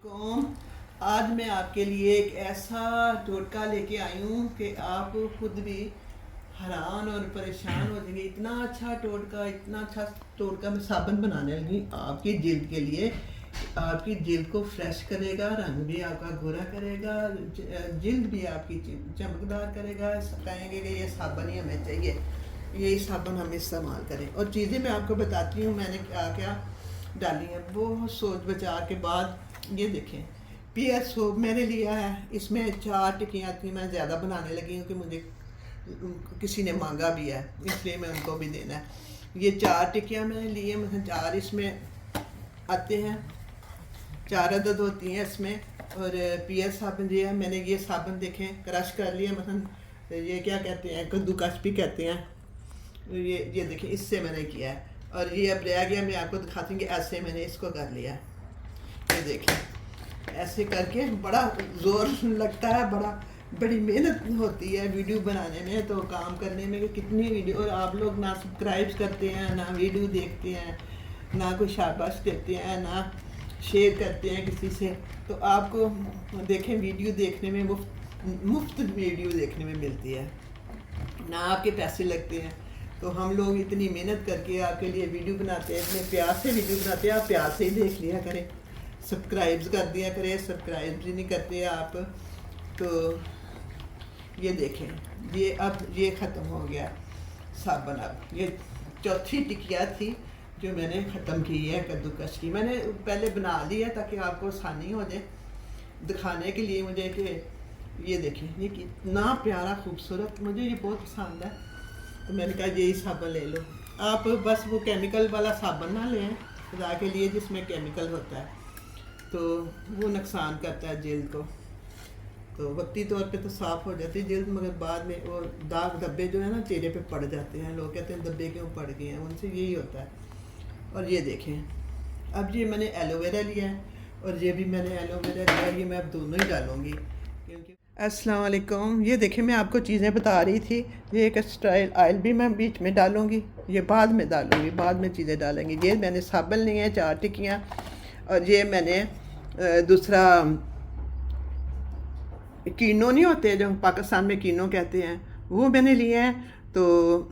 कौम आज मैं आपके लिए एक ऐसा टोटका लेके आई हूँ कि आप खुद भी हैरान और परेशान हो जाएंगे। इतना अच्छा टोटका मैं साबुन बनाने लगी आपकी जिल्द के लिए। आपकी जिल्द को फ्रेश करेगा, रंग भी आपका गोरा करेगा, जिल्द भी आपकी चमकदार करेगा। कहेंगे कि ये साबुन ही हमें चाहिए, यही साबुन हम इस्तेमाल करें। और चीज़ें मैं आपको बताती हूँ मैंने क्या क्या डाली है बहुत सोच विचार के बाद। ये देखें, पीएस सोप मैंने लिया है, इसमें 4 टिक्कियाँ थी। मैं ज़्यादा बनाने लगी हूँ कि मुझे किसी ने मांगा भी है, इसलिए मैं उनको भी देना है। ये 4 टिक्कियाँ मैंने ली है, मतलब 4 इसमें आते हैं, 4 अदद होती हैं इसमें। और पीएस साबुन जो है मैंने ये साबुन देखें क्रश कर लिया, मतलब ये क्या कहते हैं, कद्दूकस भी कहते हैं। ये देखिए इससे मैंने किया है। और ये अब रह गया, मैं आपको दिखाती हूँ कि ऐसे मैंने इसको कर लिया है। ये देखिए ऐसे करके बड़ा ज़ोर लगता है, बड़ी मेहनत होती है वीडियो बनाने में, तो काम करने में कि कितनी वीडियो। और आप लोग ना सब्सक्राइब करते हैं, ना वीडियो देखते हैं, ना कोई शाबाश देते हैं, ना शेयर करते हैं किसी से। तो आपको देखें वीडियो देखने में मुफ्त वीडियो देखने में मिलती है, ना आपके पैसे लगते हैं। तो हम लोग इतनी मेहनत करके आपके लिए वीडियो बनाते हैं, इतने प्यार से वीडियो बनाते हैं, आप प्यार से ही देख लिया करें, सब्सक्राइब कर दिया करें। सब्सक्राइब भी नहीं करते आप तो। ये देखें, ये अब ये ख़त्म हो गया साबुन। अब ये चौथी टिकिया थी जो मैंने ख़त्म की है कद्दूकस की। मैंने पहले बना ली है ताकि आपको आसानी हो जाए दिखाने के लिए मुझे कि ये देखें, ये कितना प्यारा खूबसूरत, मुझे ये बहुत पसंद है। तो मैंने कहा यही साबुन ले लो आप। बस वो केमिकल वाला साबुन ना लें खुदा के लिए, जिसमें केमिकल होता है तो वो नुकसान करता है जिल्द को। तो वक्ती तौर पे तो साफ़ हो जाती है जिल्द, मगर बाद में वो दाग धब्बे जो है ना चेहरे पे पड़ जाते हैं। लोग कहते हैं धब्बे क्यों पड़ गए हैं, उनसे यही होता है। और ये देखें, अब ये मैंने एलोवेरा लिया है और ये भी मैंने एलोवेरा लिया है, ये मैं अब दोनों ही डालूँगी क्योंकि। अस्सलाम वालेकुम। ये देखिए मैं आपको चीज़ें बता रही थी, ये एक स्टाइल ऑयल भी मैं बीच में डालूँगी, ये बाद में डालूँगी, बाद में चीज़ें डालेंगी। ये मैंने साबुन लिए हैं 4 टिक्कियाँ, और ये मैंने दूसरा कीनो नहीं होते जो पाकिस्तान में कीनो कहते हैं, वो मैंने लिए हैं। तो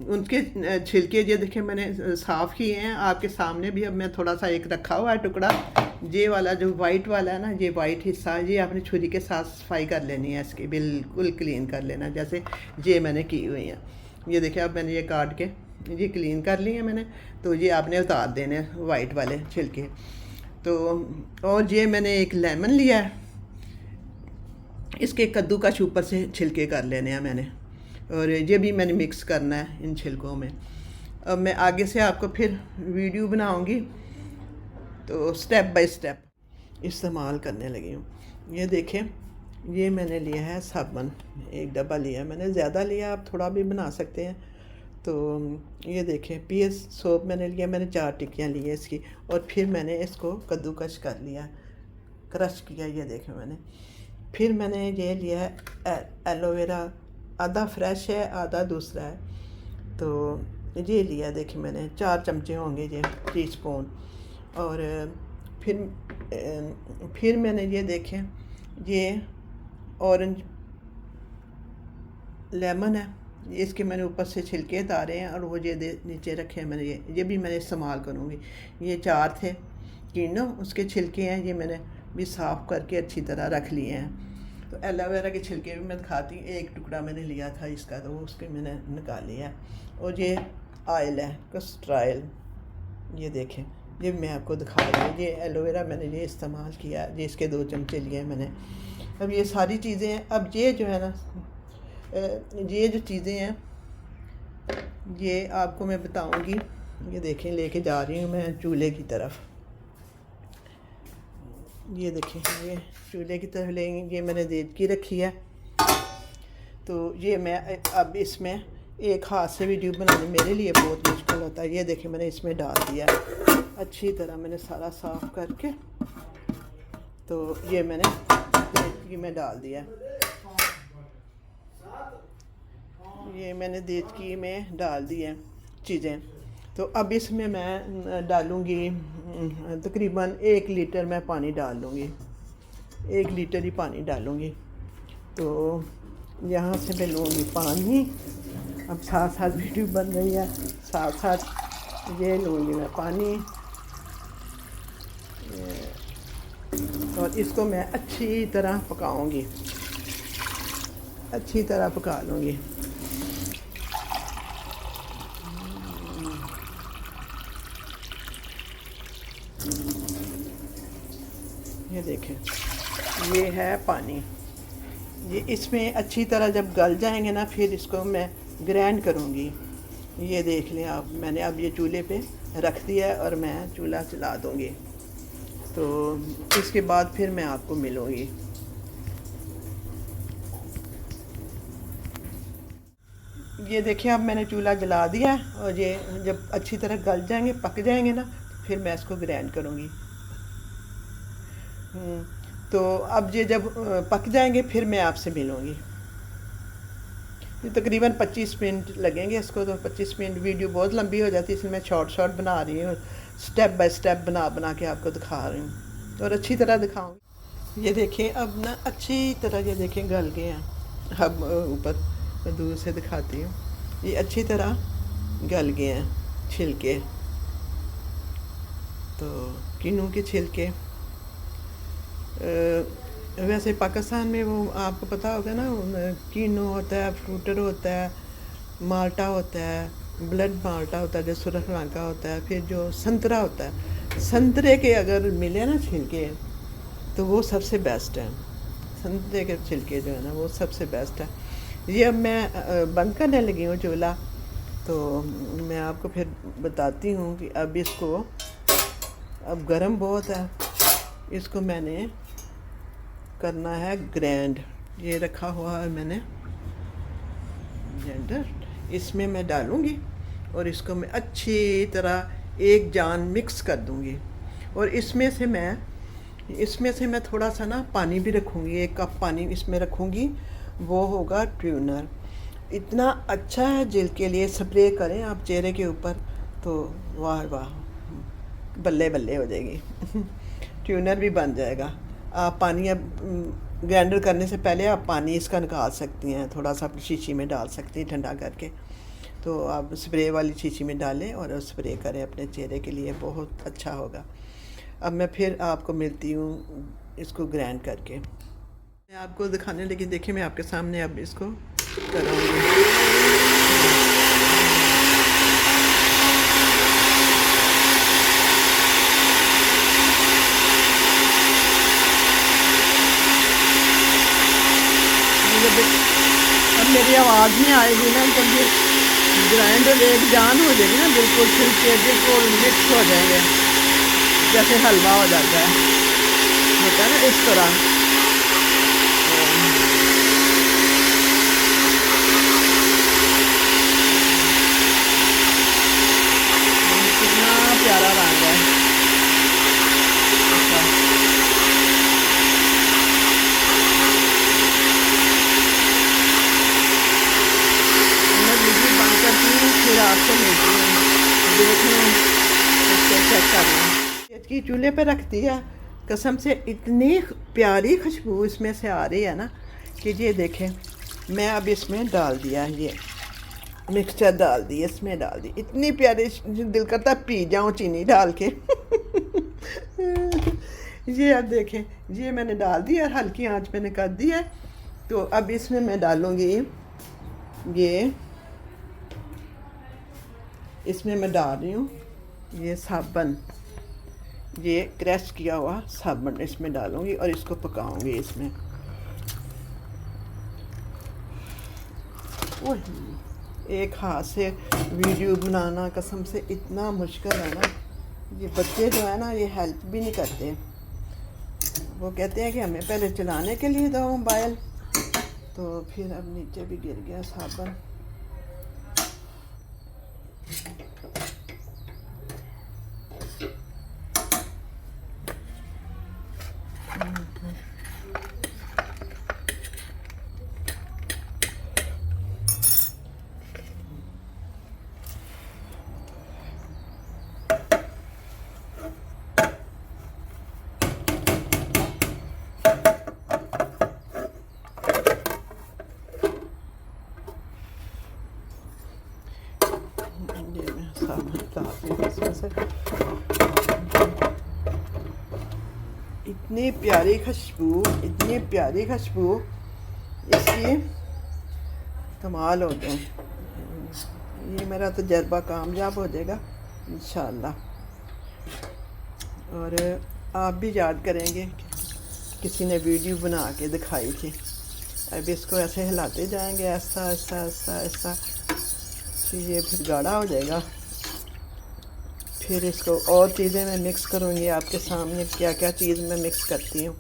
उनके छिलके ये देखें मैंने साफ़ किए हैं आपके सामने भी। अब मैं थोड़ा सा एक रखा हुआ है टुकड़ा, ये वाला जो वाइट वाला है ना, ये वाइट हिस्सा, ये आपने छुरी के साथ सफाई कर लेनी है इसकी, बिल्कुल क्लीन कर लेना जैसे ये मैंने की हुई है। ये देखें अब मैंने ये काट के ये क्लीन कर ली है मैंने। तो ये आपने उतार देने वाइट वाले छिलके। तो और ये मैंने एक लेमन लिया है, इसके कद्दूकस ऊपर से छिलके कर लेने हैं मैंने, और ये भी मैंने मिक्स करना है इन छिलकों में। अब मैं आगे से आपको फिर वीडियो बनाऊंगी तो स्टेप बाय स्टेप इस्तेमाल करने लगी हूँ। ये देखें, ये मैंने लिया है साबुन, एक डब्बा लिया है मैंने, ज़्यादा लिया, आप थोड़ा भी बना सकते हैं। तो ये देखें पीएस सोप मैंने लिया, मैंने 4 टिक्कियाँ ली है इसकी, और फिर मैंने इसको कद्दूकस कर लिया, क्रश किया। ये देखें मैंने, फिर मैंने ये लिया है एलोवेरा, आधा फ्रेश है आधा दूसरा है। तो ये लिया देखिए मैंने, 4 चमचे होंगे ये, टीस्पून। और फिर मैंने ये देखें, ये ऑरेंज लेमन है, इसके मैंने ऊपर से छिलके उतारे हैं और वो ये नीचे रखे हैं मैंने। ये भी मैंने इस्तेमाल करूँगी। ये 4 थे कीनो, उसके छिलके हैं, ये मैंने भी साफ़ करके अच्छी तरह रख लिए हैं। तो एलोवेरा के छिलके भी मैं दिखाती हूँ, एक टुकड़ा मैंने लिया था इसका, तो वो उसके मैंने निकाल लिया। और ये ऑयल है कस्टर ऑयल, ये देखें, ये मैं आपको दिखा रही हूँ। ये एलोवेरा मैंने ये इस्तेमाल किया, ये इसके 2 चमचे लिए मैंने। अब ये सारी चीज़ें हैं। अब ये जो है ना, ये जो चीज़ें हैं ये आपको मैं बताऊँगी। ये देखें, लेके जा रही हूँ मैं चूल्हे की तरफ। ये देखें, ये चूल्हे की तरफ लेंगे, ये मैंने देचकी रखी है। तो ये मैं अब इसमें एक हाथ से वीडियो बनाने मेरे लिए बहुत मुश्किल होता है। ये देखें मैंने इसमें डाल दिया अच्छी तरह, मैंने सारा साफ़ करके, तो ये मैंने देचकी में डाल दिया, ये मैंने देचकी में डाल दी है चीज़ें। तो अब इसमें मैं डालूँगी तकरीबन 1 लीटर मैं पानी डाल लूँगी। 1 लीटर ही पानी डालूँगी। तो यहाँ से मैं लूँगी पानी। अब साथ साथ वीडियो बन रही है, साथ साथ ये लूँगी मैं पानी। और इसको मैं अच्छी तरह पकाऊँगी, अच्छी तरह पका लूँगी। ये देखें, ये है पानी। ये इसमें अच्छी तरह जब गल जाएंगे ना, फिर इसको मैं ग्राइंड करूँगी। ये देख लें आप, मैंने अब ये चूल्हे पे रख दिया है और मैं चूल्हा चला दूँगी। तो इसके बाद फिर मैं आपको मिलूँगी। ये देखिए, अब मैंने चूल्हा जला दिया है और ये जब अच्छी तरह गल जाएंगे, पक जाएंगे ना, फिर मैं इसको ग्राइंड करूँगी। तो अब ये जब पक जाएंगे फिर मैं आपसे मिलूँगी। ये तकरीबन 25 मिनट लगेंगे इसको। तो 25 मिनट वीडियो बहुत लंबी हो जाती है, इसलिए मैं शॉर्ट बना रही हूँ, स्टेप बाय स्टेप बना के आपको दिखा रही हूँ और अच्छी तरह दिखाऊँगी। ये देखें, अब ना अच्छी तरह ये देखें गल गए हैं। अब ऊपर दूर से दिखाती हूँ, ये अच्छी तरह गल गए हैं छिलके। तो किन्नू के छिलके, वैसे पाकिस्तान में वो आपको पता होगा ना, किन्नू होता है, फ्रूटर होता है, माल्टा होता है, ब्लड माल्टा होता है जो सुरख रंग का होता है, फिर जो संतरा होता है। संतरे के अगर मिले ना छिलके तो वो सबसे बेस्ट है। संतरे के छिलके जो है ना वो सबसे बेस्ट है। ये अब मैं बंद करने लगी हूँ चूल्हा। तो मैं आपको फिर बताती हूँ कि अब इसको, अब गर्म बहुत है, इसको मैंने करना है ग्राइंड। ये रखा हुआ है मैंने ब्लेंडर, इसमें मैं डालूँगी और इसको मैं अच्छी तरह एक जान मिक्स कर दूँगी। और इसमें से मैं थोड़ा सा ना पानी भी रखूँगी, 1 कप पानी इसमें रखूँगी। वो होगा ट्यूनर। इतना अच्छा है जेल के लिए, स्प्रे करें आप चेहरे के ऊपर तो वाह वाह, बल्ले बल्ले हो जाएगी। ट्यूनर भी बन जाएगा। आप पानी, अब ग्राइंडर करने से पहले आप पानी इसका निकाल सकती हैं, थोड़ा सा शीशी में डाल सकती हैं ठंडा करके। तो आप स्प्रे वाली शीशी में डालें और स्प्रे करें अपने चेहरे के लिए, बहुत अच्छा होगा। अब मैं फिर आपको मिलती हूँ इसको ग्राइंड करके। मैं आपको दिखाने लगी, देखिए मैं आपके सामने अब इसको करूँगी। अब मेरी आवाज़ नहीं आएगी ना, जब ये ग्राइंडर एक जान हो जाएगी ना, बिल्कुल छिलके बिल्कुल मिक्स हो जाएंगे, जैसे हलवा हो जाता है, होता है ना, इस तरह। कितना प्यारा रंग है। अच्छा, मैं वीडियो बंद करती हूँ, फिर आपको मिलती हूँ। देखना, इसको चेक करना। इसकी चूल्हे पे रख दिया, कसम से इतनी प्यारी खुशबू इसमें से आ रही है ना कि ये देखें। मैं अब इसमें डाल दिया, ये मिक्सचर डाल दी, इसमें डाल दी, इतनी प्यारी, दिल करता पी जाऊँ चीनी डाल के। ये अब देखें, ये मैंने डाल दिया, हल्की आंच मैंने कर दी है। तो अब इसमें मैं डालूँगी ये, इसमें मैं डाल रही हूँ ये साबुन, ये क्रश किया हुआ साबुन इसमें डालूँगी और इसको पकाऊँगी इसमें। ओह, एक हाथ से वीडियो बनाना कसम से इतना मुश्किल है ना। ये बच्चे जो है ना, ये हेल्प भी नहीं करते। वो कहते हैं कि हमें पहले चलाने के लिए दो मोबाइल। तो फिर अब नीचे भी गिर गया साबुन। ये मैं साबुन डालती हूँ इसमें से। इतनी प्यारी खुशबू, इतनी प्यारी खुशबू, इसकी कमाल हो गए। ये मेरा तजर्बा कामयाब हो जाएगा इंशाल्लाह। और आप भी याद करेंगे किसी ने वीडियो बना के दिखाई थी। अब इसको ऐसे हिलाते जाएंगे, ऐसा ऐसा ऐसा ऐसा, ये फिर गाढ़ा हो जाएगा। फिर इसको और चीज़ें मैं मिक्स करूँगी आपके सामने, क्या क्या चीज़ मैं मिक्स करती हूँ।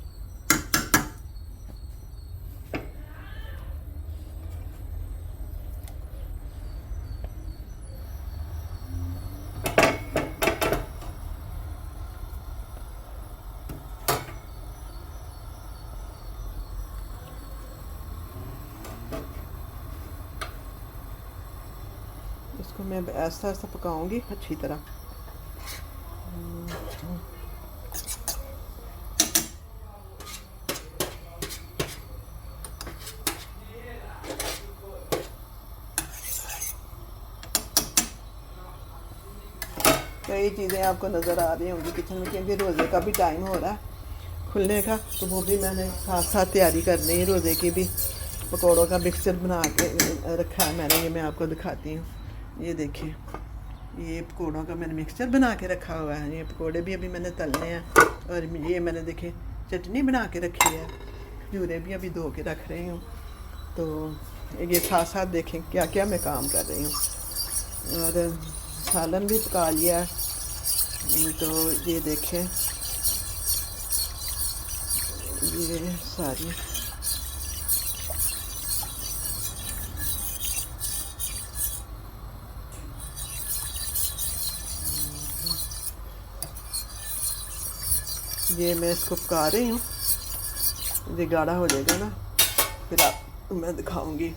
इसको मैं ऐसा ऐसा पकाऊंगी अच्छी तरह। कई चीज़ें आपको नज़र आ रही होंगी किचन में, क्योंकि रोज़े का भी टाइम हो रहा है खुलने का, तो वो भी मैंने साथ साथ तैयारी करनी है। रोज़े की भी पकौड़ों का मिक्सचर बना के रखा है मैंने, ये मैं आपको दिखाती हूँ। ये देखिए, ये पकौड़ों का मैंने मिक्सचर बना के रखा हुआ है। ये पकौड़े भी अभी मैंने तलने हैं। और ये मैंने देखिए चटनी बना के रखी है, खजूरें भी अभी धो के रख रही हूँ। तो ये साथ साथ देखें क्या क्या मैं काम कर रही हूँ। और सालन भी पका लिया है। तो ये देखें, ये सारी ये मैं इसको पका रही हूँ। ये गाढ़ा हो जाएगा ना, फिर आप मैं दिखाऊंगी।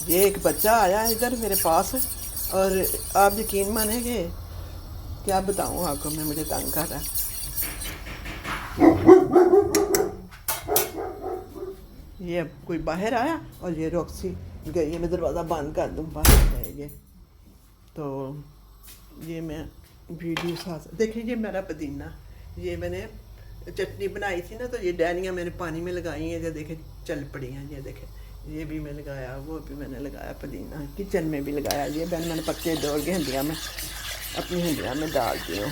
ये एक बच्चा आया है इधर मेरे पास, और आप यकीन मानेंगे, क्या बताऊँ आपको, मैं मुझे तंग कर रहा है। ये अब कोई बाहर आया और ये रॉक्सी गई, मैं दरवाज़ा बंद कर दूँ, बाहर जाएगी। तो ये मैं वीडियो साथ देखिए। ये मेरा पुदीना, ये मैंने चटनी बनाई थी ना, तो ये डैनियाँ मैंने पानी में लगाई हैं, ये देखे चल पड़ी हैं। ये देखे, ये भी मैं लगाया, वो भी मैंने लगाया, पुदीना किचन में भी लगाया। ये मैंने पत्ते तोड़ के हंडिया में, अपनी हंडिया में डालती हूँ।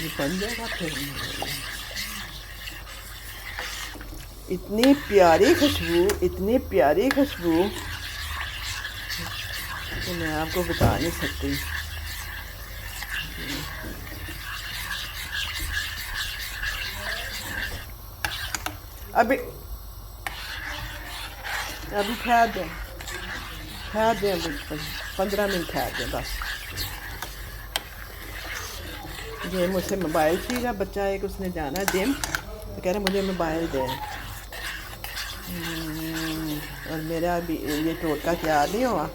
ये बन जाएगा फिर। इतनी प्यारी खुशबू, इतनी प्यारी खुशबू तो मैं आपको बता नहीं सकती। अभी अभी ठहर दें, अभी 15 मिनट ठहर दें बस। ये मुझसे मोबाइल छीना बच्चा एक, उसने जाना है जिम, तो कह रहे मुझे मोबाइल दें। और मेरा अभी ये टोटका तैयार नहीं हुआ।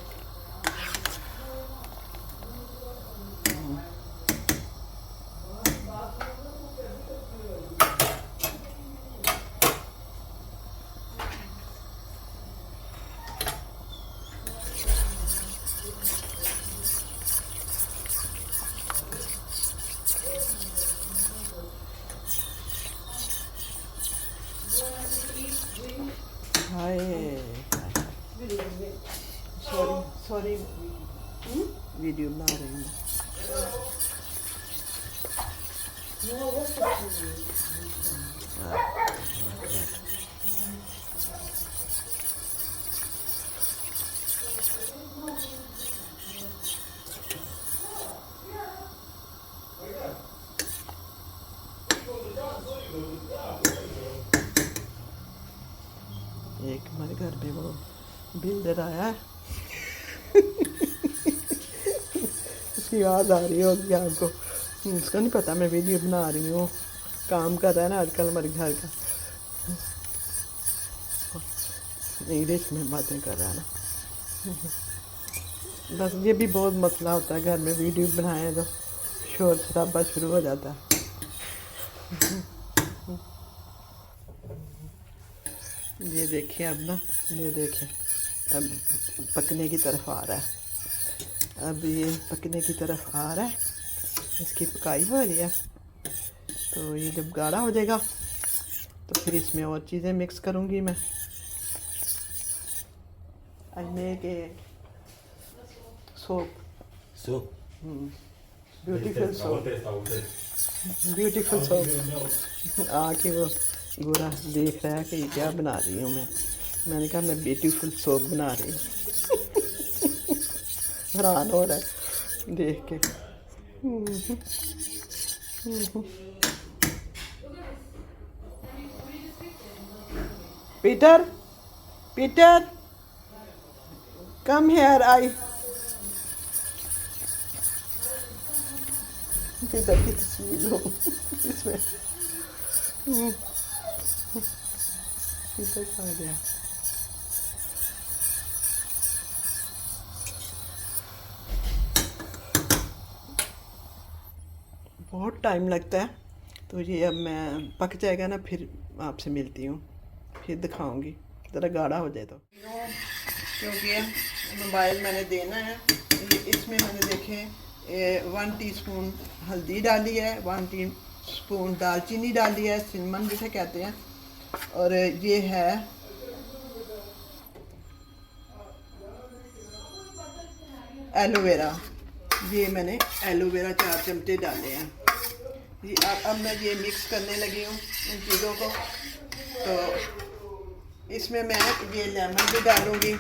हाय, सॉरी वीडियो बना रही हूँ। एक हमारे घर पे वो बिल्डर आया है उसकी याद आ रही होगी आपको, उसको नहीं पता मैं वीडियो बना रही हूँ। काम कर रहा है ना आजकल हमारे घर का, इंग्लिश में बातें कर रहा है ना। बस ये भी बहुत मसला होता है घर में वीडियो बनाए तो शोर शराबा शुरू हो जाता है। ये देखिए अब ना, ये देखिए अब पकने की तरफ आ रहा है। अब ये पकने की तरफ आ रहा है, इसकी पकाई हो रही है। तो ये जब गाढ़ा हो जाएगा तो फिर इसमें और चीज़ें मिक्स करूँगी मैं। I make a soap, beautiful soap, beautiful soap. आके वो गोरा देख रहा है कि क्या बना रही हूँ मैं। मैंने कहा मैं ब्यूटीफुल सोप बना रही हूँ। हैरान हो रहा है देख के। Peter, Peter, come here. I Peter की तस्वीर लो इसमें। पीटर कहाँ गया? बहुत टाइम लगता है। तो ये अब मैं पक जाएगा ना, फिर आपसे मिलती हूँ, फिर दिखाऊंगी। ज़रा गाढ़ा हो जाए तो। क्योंकि मोबाइल मैंने देना है, इसमें मैंने देखे 1 टीस्पून हल्दी डाली है, 1 टीस्पून दालचीनी डाली है, सिनमन जिसे कहते हैं। और ये है एलोवेरा, ये मैंने एलोवेरा 4 चमचे डाले हैं। ये अब मैं ये मिक्स करने लगी हूँ इन चीज़ों को। तो इसमें मैं ये लेमन भी डालूँगी,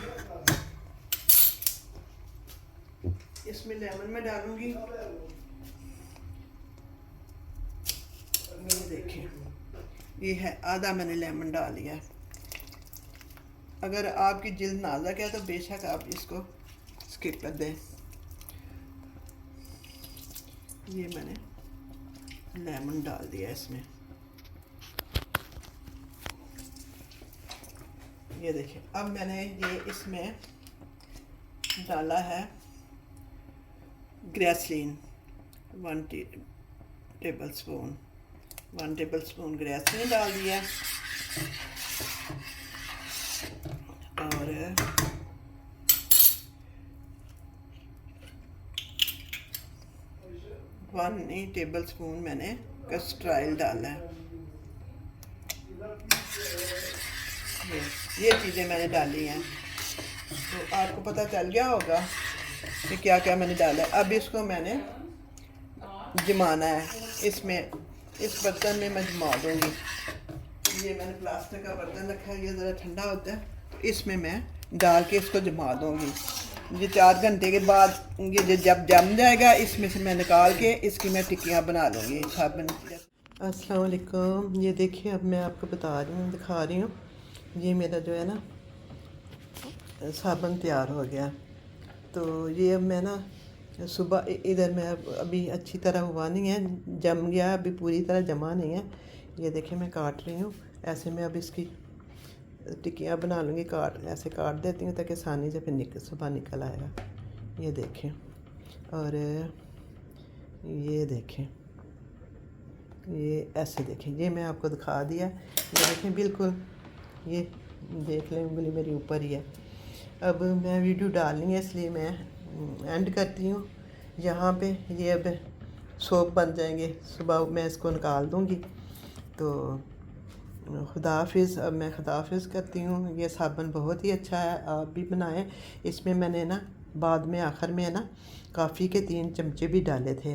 इसमें लेमन में डालूँगी। ये देखिए, ये है आधा मैंने लेमन डाल लिया है। अगर आपकी जिल्द नाजुक है तो बेशक आप इसको स्किप कर दें। ये मैंने लेमन डाल दिया इसमें। ये देखिए, अब मैंने ये इसमें डाला है ग्रेसलीन 1 टेबलस्पून, 1 टेबलस्पून ग्रेसलीन डाल दिया। और 1 टेबलस्पून मैंने कस्टर्ड ऑयल डाला है। ये चीज़ें मैंने डाली हैं। तो आपको पता चल गया होगा कि क्या क्या मैंने डाला है। अब इसको मैंने जमाना है। इसमें इस बर्तन में मैं जमा दूँगी। ये मैंने प्लास्टिक का बर्तन रखा है, ये ज़रा ठंडा होता है। तो इसमें मैं डाल के इसको जमा दूँगी। ये 4 घंटे के बाद ये जब जम जाएगा, इसमें से मैं निकाल के इसकी मैं टिक्कियाँ बना लूँगी साबुन। अस्सलाम वालेकुम। ये देखिए, अब मैं आपको बता रही हूँ, दिखा रही हूँ। ये मेरा जो है ना साबुन तैयार हो गया। तो ये अब मैं ना सुबह इधर मैं अभी अच्छी तरह हुआ नहीं है, जम गया, अभी पूरी तरह जमा नहीं है। ये देखिए मैं काट रही हूँ ऐसे। मैं अब इसकी टिक्कियाँ बना लूँगी। ऐसे काट देती हूँ ताकि आसानी से फिर सुबह निकल आएगा। ये देखें, और ये देखें, ये ऐसे देखें। ये मैं आपको दिखा दिया। ये देखें, बिल्कुल ये देख लें, उंगली मेरी ऊपर ही है। अब मैं वीडियो डालनी है, इसलिए मैं एंड करती हूँ यहाँ पे। ये अब सोप बन जाएंगे, सुबह मैं इसको निकाल दूँगी। तो खुदा हाफिज़। अब मैं खुदा हाफिज़ करती हूँ। ये साबुन बहुत ही अच्छा है, आप भी बनाएं। इसमें मैंने ना बाद में आखिर में ना काफ़ी के 3 चमचे भी डाले थे,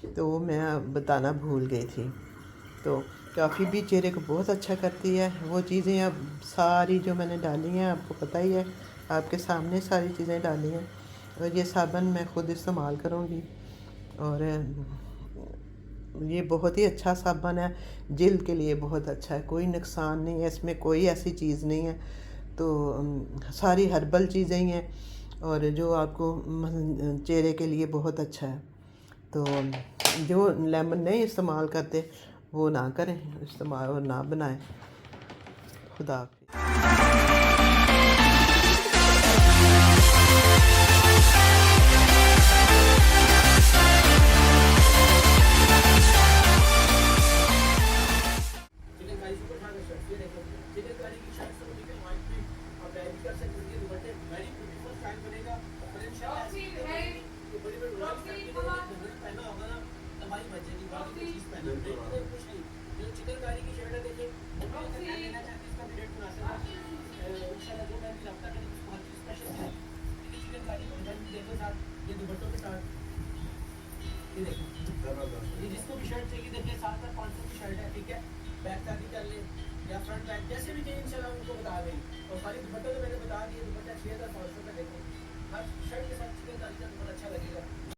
तो वो मैं बताना भूल गई थी। तो काफ़ी भी चेहरे को बहुत अच्छा करती है। वो चीज़ें अब सारी जो मैंने डाली हैं, आपको पता ही है, आपके सामने सारी चीज़ें डाली हैं। और ये साबुन मैं ख़ुद इस्तेमाल करूँगी। और ये बहुत ही अच्छा साबुन है, जिल्द के लिए बहुत अच्छा है, कोई नुकसान नहीं है इसमें, कोई ऐसी चीज़ नहीं है। तो सारी हर्बल चीज़ें ही हैं, और जो आपको चेहरे के लिए बहुत अच्छा है। तो जो लेमन नहीं इस्तेमाल करते वो ना करें इस्तेमाल, और ना बनाएं। खुदा हाफिज़। ये देखिए, जबरदस्त। ये जिसको भी शर्ट चाहिए देखिए 7,500 की शर्ट है, ठीक है। बैक साथ ही कर ले या फ्रंट बैक जैसे भी चाहिए इंशाल्लाह उनको बता दें। और खाली दुपट्टा तो मैंने बता दिया, दुपट्टा 6,500